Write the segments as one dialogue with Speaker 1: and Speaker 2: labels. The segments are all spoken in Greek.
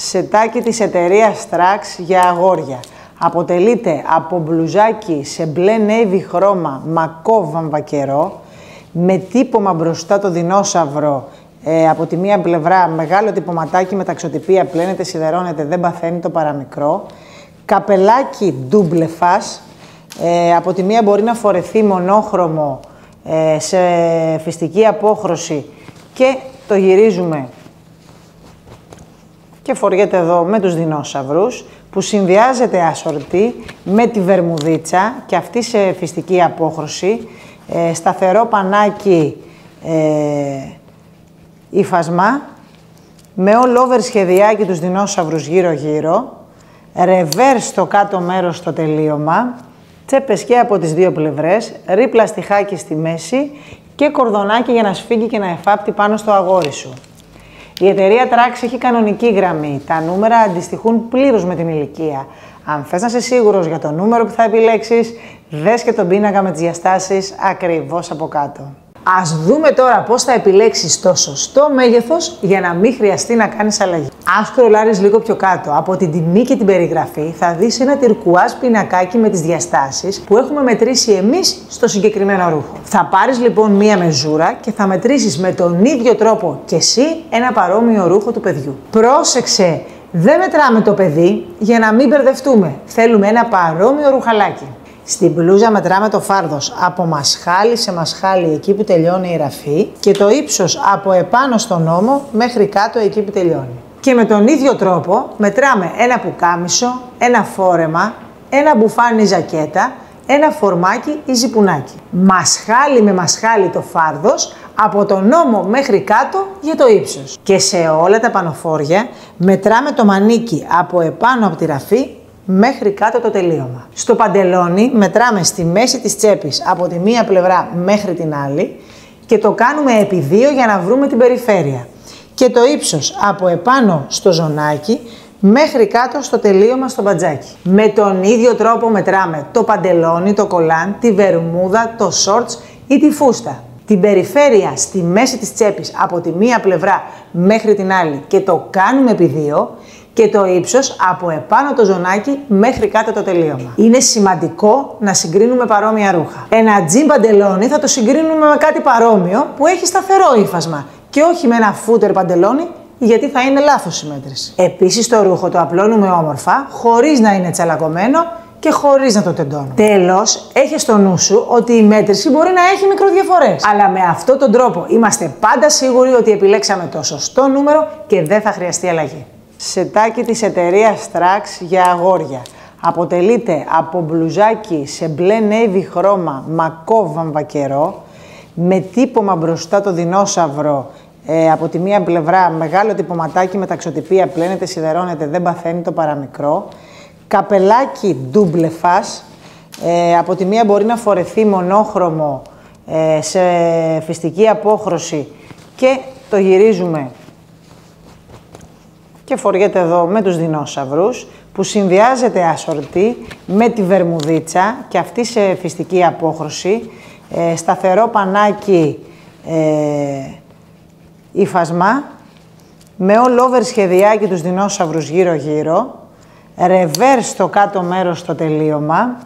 Speaker 1: Σετάκι της εταιρείας Trax για αγόρια. Αποτελείται από μπλουζάκι σε μπλε navy χρώμα μακό βαμβακερό με τύπομα μπροστά το δεινόσαυρο. Από τη μία πλευρά μεγάλο τυποματάκι με ταξοτυπία, πλένεται, σιδερώνεται, δεν παθαίνει το παραμικρό. Καπελάκι double face. Από τη μία μπορεί να φορεθεί μονόχρωμο σε φυστική απόχρωση και το γυρίζουμε και φοριέται εδώ με τους δεινόσαυρους, που συνδυάζεται ασορτή με τη βερμουδίτσα και αυτή σε φυστική απόχρωση, σταθερό πανάκι υφασμά, με all over σχεδιάκι τους δεινόσαυρους γύρω-γύρω, ρεβέρ στο κάτω μέρος στο τελείωμα, τσέπες και από τις δύο πλευρές, ρίπλα στιχάκι στη μέση και κορδονάκι για να σφίγγει και να εφάπτει πάνω στο αγόρι σου. Η εταιρεία Trax έχει κανονική γραμμή. Τα νούμερα αντιστοιχούν πλήρως με την ηλικία. Αν θες να είσαι σίγουρος για το νούμερο που θα επιλέξεις, δες και τον πίνακα με τις διαστάσεις ακριβώς από κάτω. Ας δούμε τώρα πώς θα επιλέξεις το σωστό μέγεθος για να μην χρειαστεί να κάνεις αλλαγή. Αν σκρολάρεις λίγο πιο κάτω από την τιμή και την περιγραφή, θα δεις ένα τυρκουάζ πινακάκι με τις διαστάσεις που έχουμε μετρήσει εμείς στο συγκεκριμένο ρούχο. Θα πάρεις λοιπόν μία μεζούρα και θα μετρήσεις με τον ίδιο τρόπο και εσύ ένα παρόμοιο ρούχο του παιδιού. Πρόσεξε, δεν μετράμε το παιδί για να μην μπερδευτούμε. Θέλουμε ένα παρόμοιο ρουχαλάκι. Στην μπλούζα μετράμε το φάρδος από μασχάλι σε μασχάλι εκεί που τελειώνει η ραφή και το ύψος από επάνω στον ώμο μέχρι κάτω εκεί που τελειώνει. Και με τον ίδιο τρόπο μετράμε ένα πουκάμισο, ένα φόρεμα, ένα μπουφάνι ζακέτα, ένα φορμάκι ή ζιπουνάκι. Μασχάλι με μασχάλι το φάρδος από τον ώμο μέχρι κάτω για το ύψος. Και σε όλα τα πανοφόρια μετράμε το μανίκι από επάνω από τη ραφή μέχρι κάτω το τελείωμα. Στο παντελόνι μετράμε στη μέση της τσέπης από τη μία πλευρά μέχρι την άλλη και το κάνουμε επί 2 για να βρούμε την περιφέρεια. Και το ύψος από επάνω στο ζωνάκι μέχρι κάτω στο τελείωμα στο μπατζάκι. Με τον ίδιο τρόπο μετράμε το παντελόνι, το κολάν, τη βερμούδα, το shorts ή τη φούστα. Την περιφέρεια στη μέση της τσέπης από τη μία πλευρά μέχρι την άλλη και το κάνουμε επί 2 και το ύψος από επάνω το ζωνάκι μέχρι κάτω το τελείωμα. Είναι σημαντικό να συγκρίνουμε παρόμοια ρούχα. Ένα τζιν παντελόνι θα το συγκρίνουμε με κάτι παρόμοιο που έχει σταθερό ύφασμα και όχι με ένα φούτερ παντελόνι, γιατί θα είναι λάθος η μέτρηση. Επίσης το ρούχο το απλώνουμε όμορφα, χωρίς να είναι τσαλακωμένο και χωρίς να το τεντώνουμε. Τέλος, έχει στο νου σου ότι η μέτρηση μπορεί να έχει μικροδιαφορές. Αλλά με αυτόν τον τρόπο είμαστε πάντα σίγουροι ότι επιλέξαμε το σωστό νούμερο και δεν θα χρειαστεί αλλαγή. Σετάκι της εταιρείας Trax για αγόρια. Αποτελείται από μπλουζάκι σε μπλε navy χρώμα μακό βαμβακερό με τύπομα μπροστά το δεινόσαυρο. Από τη μία πλευρά μεγάλο τυποματάκι με ταξοτυπία, πλένεται, σιδερώνεται, δεν παθαίνει το παραμικρό. Καπελάκι double face. Από τη μία μπορεί να φορεθεί μονόχρωμο σε φυστική απόχρωση και το γυρίζουμε και φοριέται εδώ με τους δεινόσαυρους, που συνδυάζεται ασορτή με τη βερμουδίτσα και αυτή σε φυστική απόχρωση, σταθερό πανάκι υφασμά, με all over σχεδιάκι τους δεινόσαυρους γύρω-γύρω, ρεβέρ στο κάτω μέρος στο τελείωμα,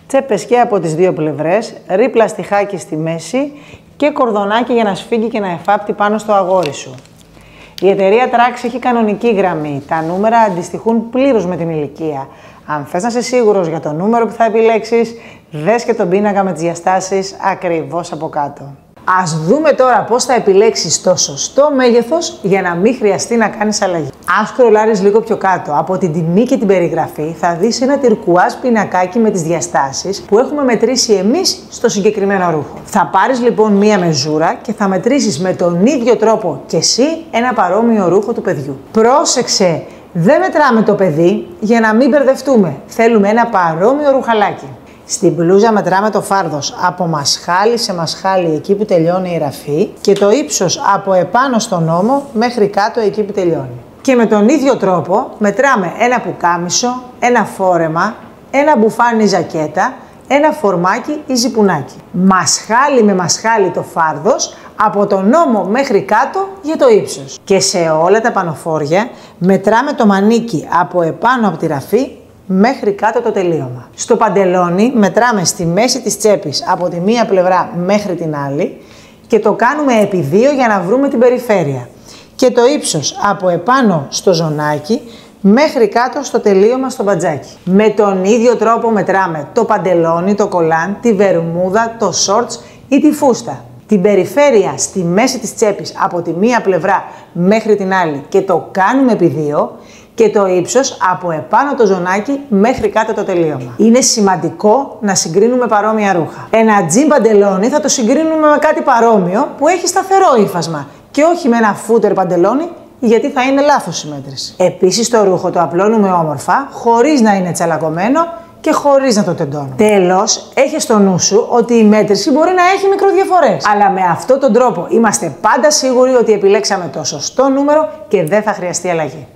Speaker 1: τσέπες και από τις δύο πλευρές, ρίπλα στιχάκι στη μέση και κορδονάκι για να σφίγγει και να εφάπτει πάνω στο αγόρι σου. Η εταιρεία Trax έχει κανονική γραμμή. Τα νούμερα αντιστοιχούν πλήρως με την ηλικία. Αν θες να είσαι σίγουρος για το νούμερο που θα επιλέξεις, δες και τον πίνακα με τις διαστάσεις ακριβώς από κάτω. Ας δούμε τώρα πώς θα επιλέξεις το σωστό μέγεθος για να μην χρειαστεί να κάνεις αλλαγή. Αν σκρολάρεις λίγο πιο κάτω από την τιμή και την περιγραφή, θα δεις ένα τυρκουάζ πινακάκι με τις διαστάσεις που έχουμε μετρήσει εμείς στο συγκεκριμένο ρούχο. Θα πάρεις λοιπόν μία μεζούρα και θα μετρήσεις με τον ίδιο τρόπο και εσύ ένα παρόμοιο ρούχο του παιδιού. Πρόσεξε, δεν μετράμε το παιδί για να μην μπερδευτούμε. Θέλουμε ένα παρόμοιο ρουχαλάκι. Στην μπλούζα μετράμε το φάρδος από μασχάλι σε μασχάλι εκεί που τελειώνει η ραφή και το ύψος από επάνω στον ώμο μέχρι κάτω εκεί που τελειώνει. Και με τον ίδιο τρόπο μετράμε ένα πουκάμισο, ένα φόρεμα, ένα μπουφάνι ζακέτα, ένα φορμάκι ή ζιπουνάκι. Μασχάλι με μασχάλι το φάρδος από τον ώμο μέχρι κάτω για το ύψος. Και σε όλα τα πανοφόρια μετράμε το μανίκι από επάνω από τη ραφή μέχρι κάτω το τελείωμα. Στο παντελόνι μετράμε στη μέση της τσέπης από τη μία πλευρά μέχρι την άλλη και το κάνουμε επί 2 για να βρούμε την περιφέρεια. Και το ύψος από επάνω στο ζωνάκι μέχρι κάτω στο τελείωμα στο μπατζάκι. Με τον ίδιο τρόπο μετράμε το παντελόνι, το κολάν, τη βερμούδα, το shorts ή τη φούστα. Την περιφέρεια στη μέση της τσέπης από τη μία πλευρά μέχρι την άλλη και το κάνουμε επί 2 και το ύψος από επάνω το ζωνάκι μέχρι κάτω το τελείωμα. Είναι σημαντικό να συγκρίνουμε παρόμοια ρούχα. Ένα τζιν παντελόνι θα το συγκρίνουμε με κάτι παρόμοιο που έχει σταθερό ύφασμα και όχι με ένα φούτερ παντελόνι, γιατί θα είναι λάθος η μέτρηση. Επίσης το ρούχο το απλώνουμε όμορφα, χωρίς να είναι τσαλακωμένο και χωρίς να το τεντώνουμε. Τέλος, έχει στο νου σου ότι η μέτρηση μπορεί να έχει μικροδιαφορές. Αλλά με αυτόν τον τρόπο είμαστε πάντα σίγουροι ότι επιλέξαμε το σωστό νούμερο και δεν θα χρειαστεί αλλαγή.